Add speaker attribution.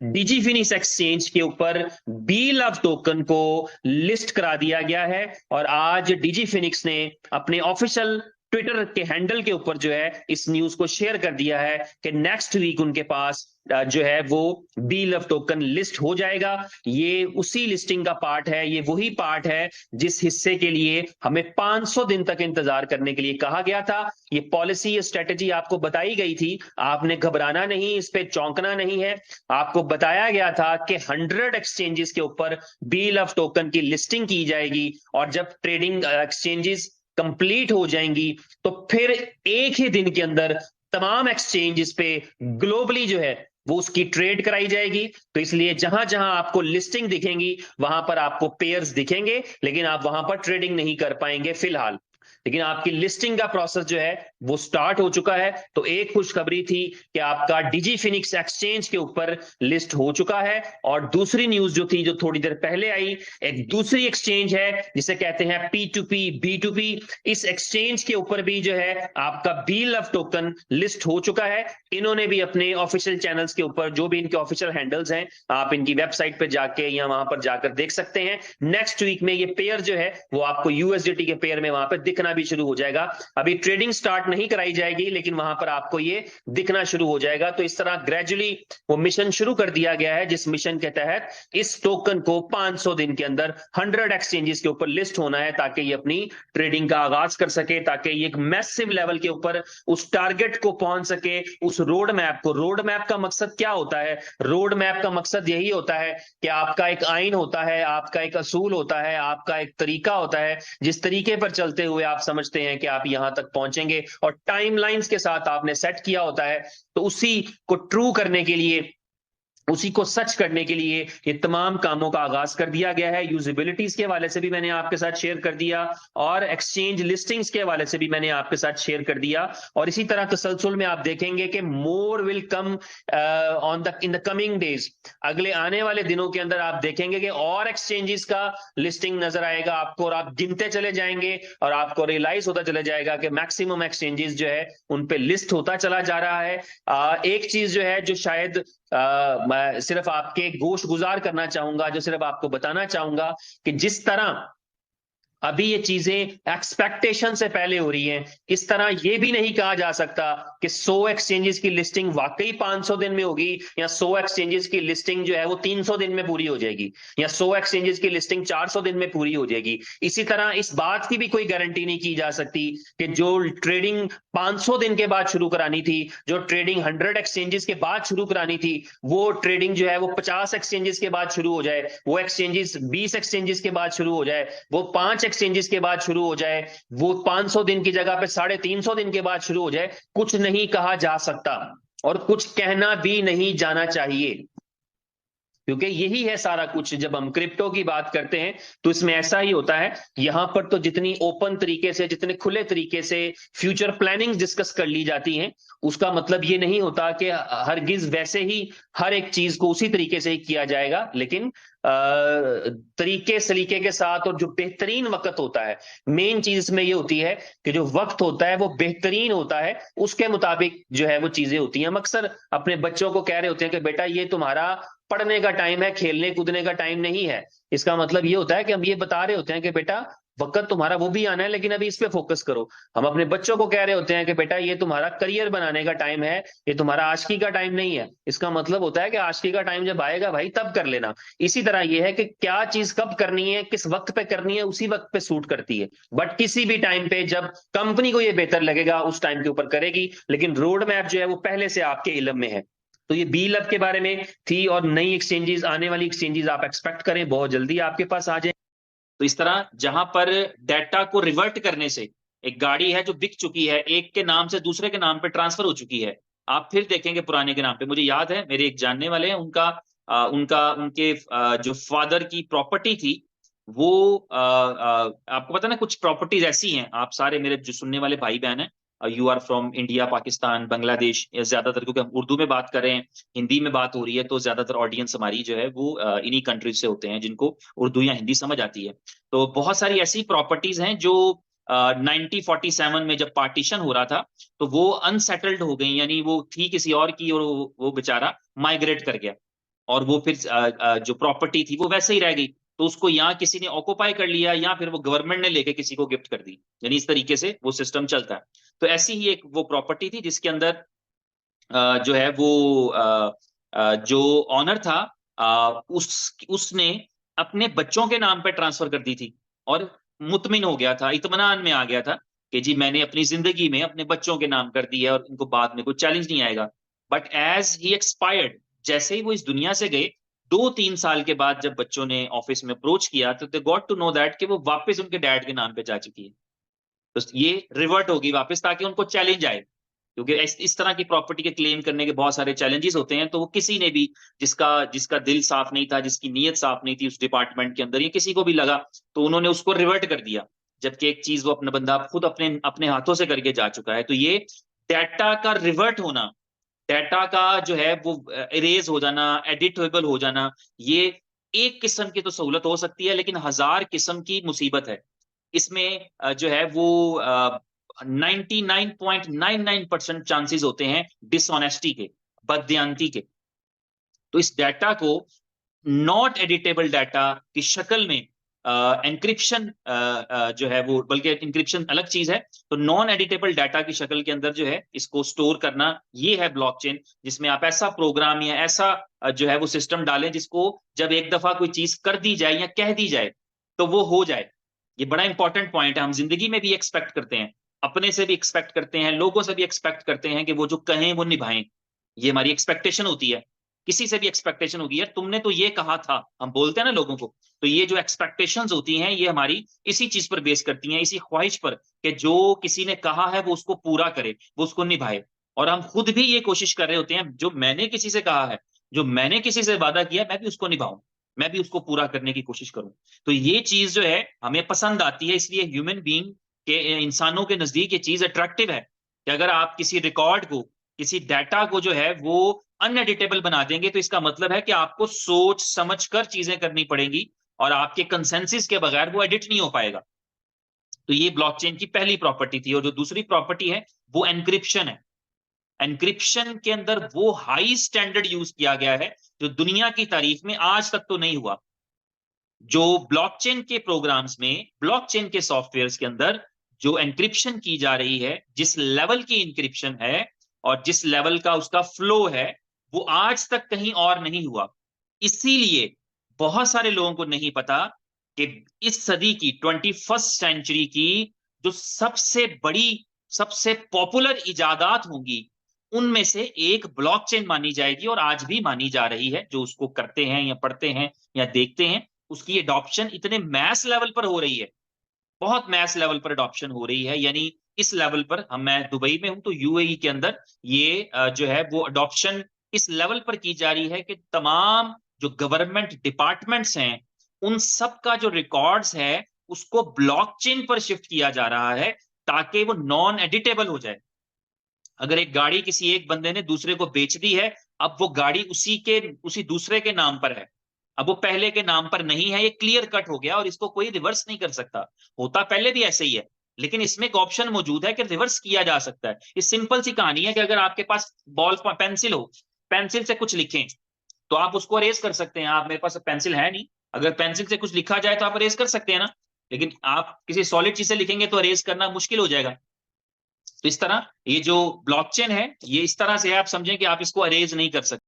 Speaker 1: डिजी Phoenix exchange के ऊपर B love token को लिस्ट करा दिया गया है। और आज डिजी फिनिक्स ने अपने ऑफिशियल ट्विटर के हैंडल के ऊपर जो है इस न्यूज को शेयर कर दिया है कि नेक्स्ट वीक उनके पास जो है वो बी लव टोकन लिस्ट हो जाएगा। ये उसी लिस्टिंग का पार्ट है, ये वही पार्ट है जिस हिस्से के लिए हमें 500 दिन तक इंतजार करने के लिए कहा गया था। ये पॉलिसी, ये स्ट्रेटेजी आपको बताई गई थी, आपने घबराना नहीं, इस पे चौंकना नहीं है। आपको बताया गया था कि 100 एक्सचेंजेस के ऊपर बी लव टोकन की लिस्टिंग की जाएगी और जब ट्रेडिंग एक्सचेंजेस कंप्लीट हो जाएंगी तो फिर एक ही दिन के अंदर तमाम एक्सचेंजेस पे ग्लोबली जो है वो उसकी ट्रेड कराई जाएगी। तो इसलिए जहां जहां आपको लिस्टिंग दिखेंगी वहां पर आपको पेयर्स दिखेंगे, लेकिन आप वहां पर ट्रेडिंग नहीं कर पाएंगे फिलहाल। लेकिन आपकी लिस्टिंग का प्रोसेस जो है वो स्टार्ट हो चुका है। तो एक खुशखबरी थी कि आपका डिजी फिनिक्स एक्सचेंज के ऊपर लिस्ट हो चुका है। और दूसरी न्यूज जो थी, जो थोड़ी देर पहले आई, एक दूसरी एक्सचेंज है जिसे कहते हैं P2P B2P। इस एक्सचेंज के ऊपर भी जो है आपका बी लव टोकन लिस्ट हो चुका है। इन्होंने भी अपने ऑफिशियल चैनल्स के ऊपर, जो भी इनके ऑफिशियल हैंडल्स हैं, आप इनकी वेबसाइट पर जाके या वहां पर जाकर देख सकते हैं। नेक्स्ट वीक में ये पेयर जो है वो आपको यूएसडीटी के पेयर में वहां पर दिखना भी शुरू हो जाएगा। अभी ट्रेडिंग स्टार्ट नहीं कराई जाएगी, लेकिन वहां पर आपको ये दिखना शुरू हो जाएगा। तो इस तरह ग्रेजुअली वो मिशन शुरू कर दिया गया है, जिस मिशन के तहत इस टोकन को 500 दिन के अंदर 100 एक्सचेंजेस के ऊपर लिस्ट होना है, ताकि ये अपनी ट्रेडिंग का आगाज कर सके, ताकि ये एक मैसिव लेवल के ऊपर उस टारगेट को पहुंच सके, उस रोड मैप को। रोड मैप का मकसद क्या होता है? रोड मैप का मकसद यही होता है कि आपका एक आइन होता है, आपका एक असूल होता है, आपका एक तरीका होता है, जिस तरीके पर चलते हुए आप समझते हैं कि आप यहां तक पहुंचेंगे, और टाइमलाइंस के साथ आपने सेट किया होता है। तो उसी को ट्रू करने के लिए, उसी को सच करने के लिए ये तमाम कामों का आगाज कर दिया गया है। यूजिबिलिटीज के हवाले से भी मैंने आपके साथ शेयर कर दिया, और एक्सचेंज लिस्टिंग्स के हवाले से भी मैंने आपके साथ शेयर कर दिया। और इसी तरह तसलसल में आप देखेंगे कि more will come on the in the coming days. अगले आने वाले दिनों के अंदर आप देखेंगे कि और एक्सचेंजेस का लिस्टिंग नजर आएगा आपको, और आप गिनते चले जाएंगे और आपको रियलाइज होता चला जाएगा कि मैक्सिमम एक्सचेंजेस जो है उन पे लिस्ट होता चला जा रहा है। एक चीज जो है जो शायद मैं सिर्फ आपके गोश गुजार करना चाहूंगा, जो सिर्फ आपको बताना चाहूंगा कि जिस तरह अभी ये चीजें एक्सपेक्टेशन से पहले हो रही हैं, इस तरह ये भी नहीं कहा जा सकता कि 100 एक्सचेंजेस की लिस्टिंग वाकई 500 दिन में होगी, या 100 एक्सचेंजेस की लिस्टिंग जो है वो 300 दिन में पूरी हो जाएगी, या 100 एक्सचेंजेस की लिस्टिंग 400 दिन में पूरी हो जाएगी। इसी तरह इस बात की भी कोई गारंटी नहीं की जा सकती कि जो ट्रेडिंग 500 दिन के बाद शुरू करानी थी, जो ट्रेडिंग 100 एक्सचेंजेस के बाद शुरू करानी थी, वो ट्रेडिंग जो है वो 50 एक्सचेंजेस के बाद शुरू हो जाए, वो एक्सचेंजेस 20 एक्सचेंजेस के बाद शुरू हो जाए, वो 5 एक्सचेंजेस के बाद शुरू हो जाए, वो 500 दिन की जगह पे 350 दिन के बाद शुरू हो जाए। कुछ नहीं कहा जा सकता, और कुछ कहना भी नहीं जाना चाहिए, क्योंकि यही है सारा कुछ। जब हम क्रिप्टो की बात करते हैं तो इसमें ऐसा ही होता है। यहां पर तो जितनी ओपन तरीके से, जितने खुले तरीके से फ्यूचर प्लानिंग डिस्कस कर ली जाती हैं, उसका मतलब ये नहीं होता कि हरगिज वैसे ही हर एक चीज को उसी तरीके से ही किया जाएगा। लेकिन तरीके सलीके के साथ, और जो बेहतरीन वक्त होता है, मेन चीज इसमें ये होती है कि जो वक्त होता है वो बेहतरीन होता है, उसके मुताबिक जो है वो चीजें होती हैं। हम अक्सर अपने बच्चों को कह रहे होते हैं कि बेटा ये तुम्हारा पढ़ने का टाइम है, खेलने कूदने का टाइम नहीं है। इसका मतलब ये होता है कि हम ये बता रहे होते हैं कि बेटा वक्त तुम्हारा वो भी आना है, लेकिन अभी इस पे फोकस करो। हम अपने बच्चों को कह रहे होते हैं कि बेटा ये तुम्हारा करियर बनाने का टाइम है, ये तुम्हारा आशिकी का टाइम नहीं है। इसका मतलब होता है कि आशिकी का टाइम जब आएगा भाई तब कर लेना। इसी तरह ये है कि क्या चीज कब करनी है, किस वक्त पे करनी है, उसी वक्त पे सूट करती है। बट किसी भी टाइम पे जब कंपनी को ये बेहतर लगेगा उस टाइम के ऊपर करेगी, लेकिन रोड मैप जो है वो पहले से आपके इल्म में है। तो ये बी लव के बारे में थी, और नई एक्सचेंजेस, आने वाली एक्सचेंजेस आप एक्सपेक्ट करें बहुत जल्दी आपके पास आ जाए। तो इस तरह जहां पर डेटा को रिवर्ट करने से, एक गाड़ी है जो बिक चुकी है, एक के नाम से दूसरे के नाम पे ट्रांसफर हो चुकी है, आप फिर देखेंगे पुराने के नाम पे। मुझे याद है मेरे एक जानने वाले हैं, उनके जो फादर की प्रॉपर्टी थी वो आपको पता ना, कुछ प्रॉपर्टीज ऐसी हैं, आप सारे मेरे जो सुनने वाले भाई बहन हैं, you are from India, Pakistan, Bangladesh, ज्यादातर, क्योंकि हम उर्दू में बात कर रहे हैं, हिंदी में बात हो रही है, तो ज्यादातर ऑडियंस हमारी जो है वो इन्हीं कंट्रीज से होते हैं जिनको उर्दू या हिंदी समझ आती है। तो बहुत सारी ऐसी प्रॉपर्टीज हैं जो 1947 में जब पार्टीशन हो रहा था तो वो अनसेटल्ड हो गई, यानी वो थी किसी और की, और वो बेचारा माइग्रेट कर गया। और वो फिर जो प्रॉपर्टी थी वो वैसे ही रह गई, तो उसको यहाँ किसी ने ऑक्युपाई कर लिया या फिर वो गवर्नमेंट ने लेके किसी को गिफ्ट कर दी, यानी इस तरीके से वो सिस्टम चलता है। तो ऐसी ही एक वो प्रॉपर्टी थी जिसके अंदर जो है वो जो ऑनर था, उसने अपने बच्चों के नाम पे ट्रांसफर कर दी थी, और मुतमिन हो गया था, इत्मीनान में आ गया था कि जी मैंने अपनी जिंदगी में अपने बच्चों के नाम कर दिया और इनको बाद में कोई चैलेंज नहीं आएगा। बट एज ही एक्सपायर्ड, जैसे ही वो इस दुनिया से गए, 2-3 साल के बाद जब बच्चों ने ऑफिस में अप्रोच किया तो they got to know that कि वो वापस उनके डैड के नाम पे जा चुकी है। तो ये रिवर्ट होगी वापस ताकि उनको चैलेंज आए, क्योंकि इस तरह की प्रॉपर्टी के क्लेम करने के बहुत सारे चैलेंजेस होते हैं, तो वो किसी ने भी जिसका जिसका दिल साफ नहीं था, जिसकी नीयत साफ नहीं थी उस डिपार्टमेंट के अंदर, ये किसी को भी लगा तो उन्होंने उसको रिवर्ट कर दिया, जबकि एक चीज वो अपना बंदा खुद अपने अपने हाथों से करके जा चुका है। तो ये डाटा का रिवर्ट होना, डाटा का जो है वो इरेज हो जाना, एडिटेबल हो जाना, ये एक किस्म की तो सहूलत हो सकती है, लेकिन 1000 किस्म की मुसीबत है इसमें। जो है वो 99.99% चांसेस होते हैं डिसऑनेस्टी के, बददियानती के। तो इस डाटा को नॉट एडिटेबल डाटा की शक्ल में एंक्रिप्शन जो है वो, बल्कि इंक्रिप्शन अलग चीज है, तो नॉन एडिटेबल डाटा की शक्ल के अंदर जो है इसको स्टोर करना, ये है ब्लॉकचेन, जिसमें आप ऐसा प्रोग्राम या ऐसा जो है वो सिस्टम डालें जिसको जब एक दफा कोई चीज कर दी जाए या कह दी जाए तो वो हो जाए। ये बड़ा इंपॉर्टेंट पॉइंट है, हम जिंदगी में भी एक्सपेक्ट करते हैं, अपने से भी एक्सपेक्ट करते हैं, लोगों से भी एक्सपेक्ट करते हैं कि वो जो कहें वो निभाएं। ये हमारी एक्सपेक्टेशन होती है, किसी से भी एक्सपेक्टेशन होगी, यार तुमने तो ये कहा था, हम बोलते हैं ना लोगों को। तो ये जो एक्सपेक्टेशंस होती हैं ये हमारी इसी चीज पर बेस करती हैं, इसी ख्वाहिश पर कि जो किसी ने कहा है वो उसको पूरा करे, वो उसको निभाए। और हम खुद भी ये कोशिश कर रहे होते हैं, जो मैंने किसी से कहा है, जो मैंने किसी से वादा किया, मैं भी उसको निभाऊं, मैं भी उसको पूरा करने की कोशिश करूं। तो ये चीज जो है हमें पसंद आती है, इसलिए ह्यूमन बीइंग के, इंसानों के नजदीक ये चीज अट्रैक्टिव है कि अगर आप किसी रिकॉर्ड को, किसी डाटा को जो है वो अनएडिटेबल बना देंगे, तो इसका मतलब है कि आपको सोच समझ कर चीजें करनी पड़ेंगी, और आपके कंसेंसस के बगैर वो एडिट नहीं हो पाएगा। तो ये ब्लॉकचेन की पहली प्रॉपर्टी थी। और जो दूसरी प्रॉपर्टी है वो एनक्रिप्शन है। एनक्रिप्शन के अंदर वो हाई स्टैंडर्ड यूज किया गया है जो दुनिया की तारीख में आज तक तो नहीं हुआ। जो ब्लॉकचेन के प्रोग्राम्स में, ब्लॉकचेन के सॉफ्टवेयर्स के अंदर जो एनक्रिप्शन की जा रही है, जिस लेवल की इंक्रिप्शन है और जिस लेवल का उसका फ्लो है, वो आज तक कहीं और नहीं हुआ। इसीलिए बहुत सारे लोगों को नहीं पता कि इस सदी की, 21st सेंचुरी की जो सबसे बड़ी, सबसे पॉपुलर इजादात होंगी, उनमें से एक ब्लॉकचेन मानी जाएगी, और आज भी मानी जा रही है। जो उसको करते हैं या पढ़ते हैं या देखते हैं, उसकी एडॉप्शन इतने मैस लेवल पर हो रही है, बहुत मैस लेवल पर अडॉप्शन हो रही है। यानी इस लेवल पर, हम, मैं दुबई में हूं तो यूएई के अंदर ये जो है वो अडॉप्शन इस लेवल पर की जा रही है कि तमाम जो गवर्नमेंट डिपार्टमेंट्स हैं, उन सब का जो रिकॉर्ड्स है उसको ब्लॉकचेन पर शिफ्ट किया जा रहा है, ताकि वो नॉन एडिटेबल हो जाए। अगर एक गाड़ी किसी एक बंदे ने दूसरे को बेच दी है, अब वो गाड़ी उसी दूसरे के नाम पर है, अब वो पहले के नाम पर नहीं है, ये क्लियर कट हो गया और इसको कोई रिवर्स नहीं कर सकता। होता पहले भी ऐसे ही है, लेकिन इसमें एक ऑप्शन मौजूद है कि रिवर्स किया जा सकता है। ये सिंपल सी कहानी है कि अगर आपके पास बॉल पेंसिल हो, पेंसिल से कुछ लिखें तो आप उसको अरेज कर सकते हैं। आप, मेरे पास पेंसिल है नहीं, अगर पेंसिल से कुछ लिखा जाए तो आप अरेज कर सकते हैं ना, लेकिन आप किसी सॉलिड चीज से लिखेंगे तो अरेज करना मुश्किल हो जाएगा। तो इस तरह ये जो ब्लॉकचेन है, ये इस तरह से है, आप समझें कि आप इसको अरेज नहीं कर सकते।